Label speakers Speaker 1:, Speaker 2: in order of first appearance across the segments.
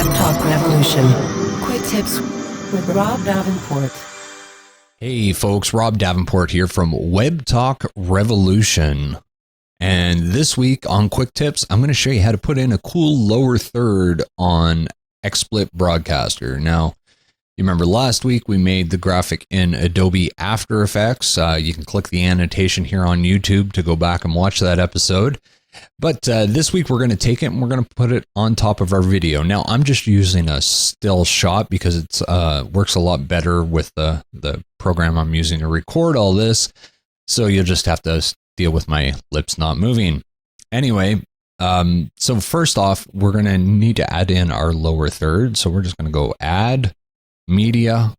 Speaker 1: Web Talk Revolution. Quick tips with Rob Davenport.
Speaker 2: Hey folks, Rob Davenport here from Web Talk Revolution. And this week on Quick Tips, I'm going to show you how to put in a cool lower third on Xsplit Broadcaster. Now, you remember last week we made the graphic in Adobe After Effects. You can click the annotation here on YouTube to go back and watch that episode. But this week we're going to take it and we're going to put it on top of our video. Now, I'm just using a still shot because it works a lot better with the program I'm using to record all this. So you'll just have to deal with my lips not moving. Anyway, so first off, we're going to need to add in our lower third. So we're just going to go Add, Media,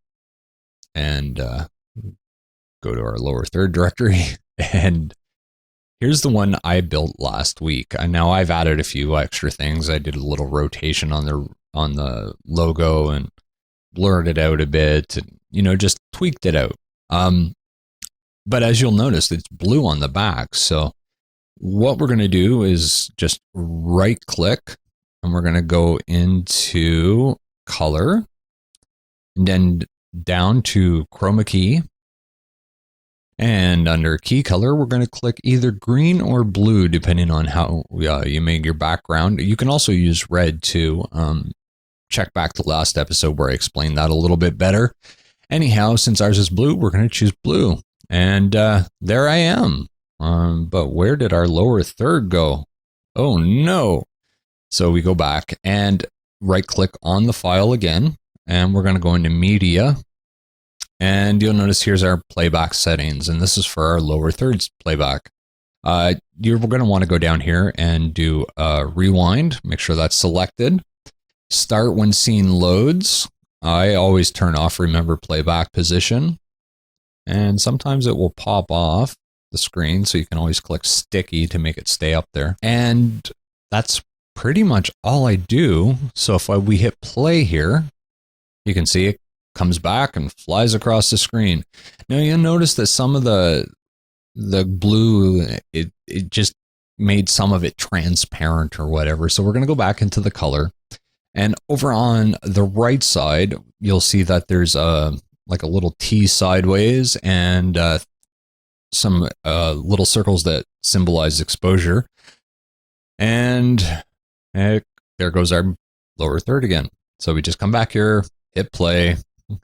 Speaker 2: and go to our lower third directory. And here's the one I built last week. And now I've added a few extra things. I did a little rotation on the logo and blurred it out a bit, and, just tweaked it out. But as you'll notice, it's blue on the back. So what we're going to do is just right click and we're going to go into color and then down to Chroma-Key. And under key color, we're going to click either green or blue, depending on how you make your background. You can also use red too. Check back to last episode where I explained that a little bit better. Anyhow, since ours is blue, we're going to choose blue. And there I am. But where did our lower third go? Oh no. So we go back and right click on the file again. And we're going to go into Media. And you'll notice here's our playback settings, and this is for our lower thirds playback. You're going to want to go down here and do rewind, make sure that's selected. Start when scene loads. I always turn off remember playback position. And sometimes it will pop off the screen, so you can always click sticky to make it stay up there. And that's pretty much all I do. So if we hit play here, you can see it comes back and flies across the screen. Now you'll notice that some of the blue, it just made some of it transparent or whatever. So we're going to go back into the color, and over on the right side, you'll see that there's like a little T sideways and some little circles that symbolize exposure. And there goes our lower third again. So we just come back here, hit play.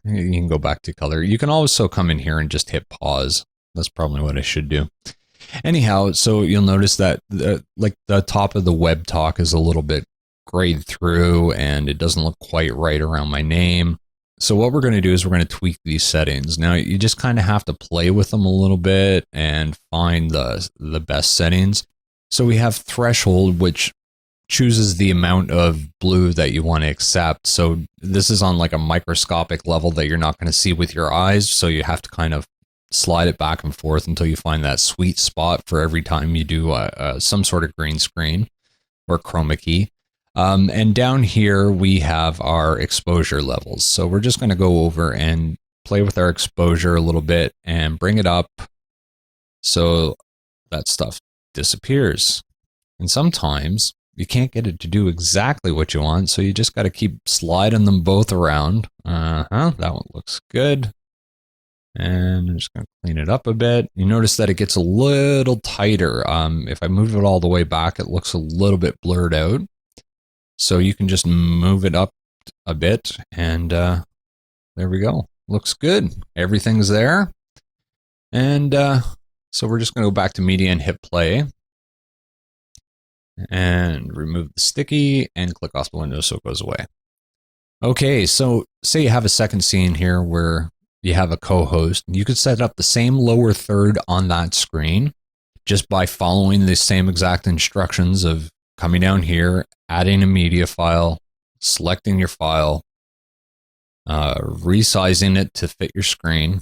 Speaker 2: You can go back to color. You can also come in here and just hit pause. That's probably what I should do. Anyhow, so you'll notice that the top of the web talk is a little bit grayed through and it doesn't look quite right around my name. So what we're going to do is we're going to tweak these settings. Now you just kind of have to play with them a little bit and find the best settings. So we have threshold, which chooses the amount of blue that you want to accept. So this is on like a microscopic level that you're not going to see with your eyes. So you have to kind of slide it back and forth until you find that sweet spot for every time you do some sort of green screen or Chroma-Key. And down here we have our exposure levels. So we're just going to go over and play with our exposure a little bit and bring it up so that stuff disappears. And sometimes you can't get it to do exactly what you want, so you just got to keep sliding them both around. That one looks good. And I'm just going to clean it up a bit. You notice that it gets a little tighter. If I move it all the way back, it looks a little bit blurred out. So you can just move it up a bit, and there we go. Looks good. Everything's there. And so we're just going to go back to Media and hit play. And remove the sticky and click off the window so it goes away. Okay, so say you have a second scene here where you have a co-host. You could set up the same lower third on that screen just by following the same exact instructions of coming down here, adding a media file, selecting your file, resizing it to fit your screen,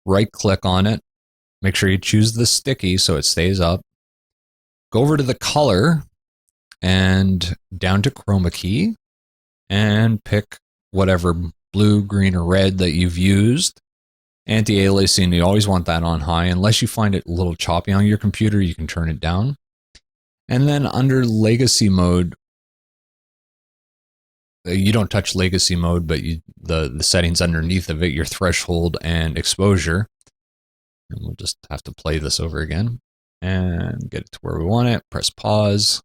Speaker 2: right click on it. Make sure you choose the sticky so it stays up. Go over to the color and down to Chroma-Key and pick whatever blue, green, or red that you've used. Anti-aliasing, you always want that on high. Unless you find it a little choppy on your computer, you can turn it down. And then under legacy mode, you don't touch legacy mode, but the settings underneath of it, your threshold and exposure. And we'll just have to play this over again and get it to where we want it. Press pause.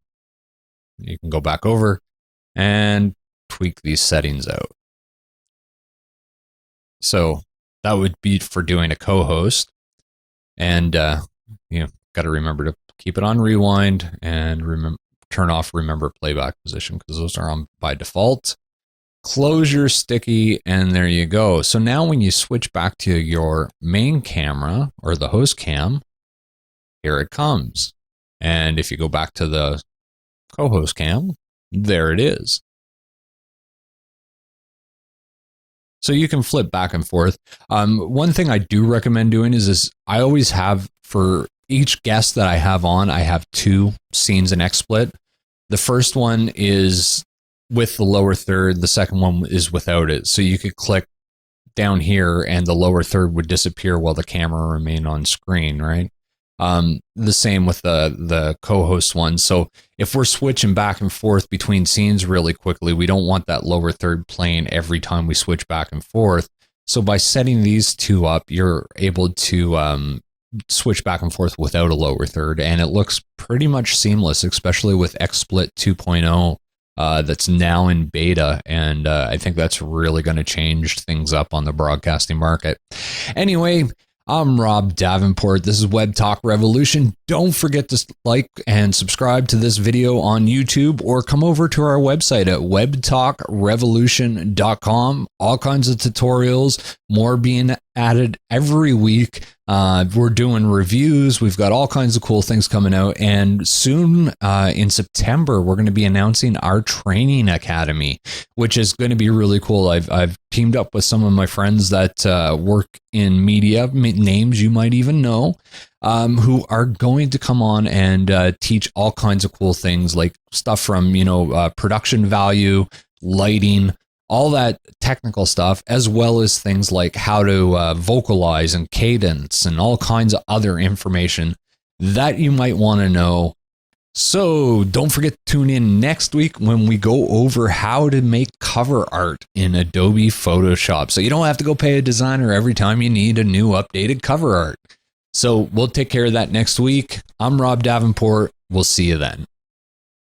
Speaker 2: You can go back over and tweak these settings out. So that would be for doing a co-host. And you know, got to remember to keep it on rewind and turn off remember playback position, because those are on by default. Close your sticky, and there you go. So now when you switch back to your main camera or the host cam, here it comes. And if you go back to the co-host cam, there it is. So you can flip back and forth. One thing I do recommend doing is I always have, for each guest that I have on, I have 2 scenes in XSplit. The first one is with the lower third. The second one is without it. So you could click down here and the lower third would disappear while the camera remained on screen, right? The same with the co-host one. So if we're switching back and forth between scenes really quickly, we don't want that lower third playing every time we switch back and forth. So by setting these 2 up, you're able to switch back and forth without a lower third, and it looks pretty much seamless, especially with XSplit 2.0 that's now in beta, and I think that's really going to change things up on the broadcasting market. Anyway, I'm Rob Davenport. This is Web Talk Revolution. Don't forget to like and subscribe to this video on YouTube, or come over to our website at webtalkrevolution.com. All kinds of tutorials, more being added every week. We're doing reviews. We've got all kinds of cool things coming out. And soon in September, we're going to be announcing our training academy, which is going to be really cool. I've teamed up with some of my friends that work in media, names you might even know, who are going to come on and teach all kinds of cool things, like stuff from, production value, lighting, all that technical stuff, as well as things like how to vocalize and cadence and all kinds of other information that you might want to know. So don't forget to tune in next week when we go over how to make cover art in Adobe Photoshop, so you don't have to go pay a designer every time you need a new updated cover art. So we'll take care of that next week. I'm Rob Davenport. We'll see you then.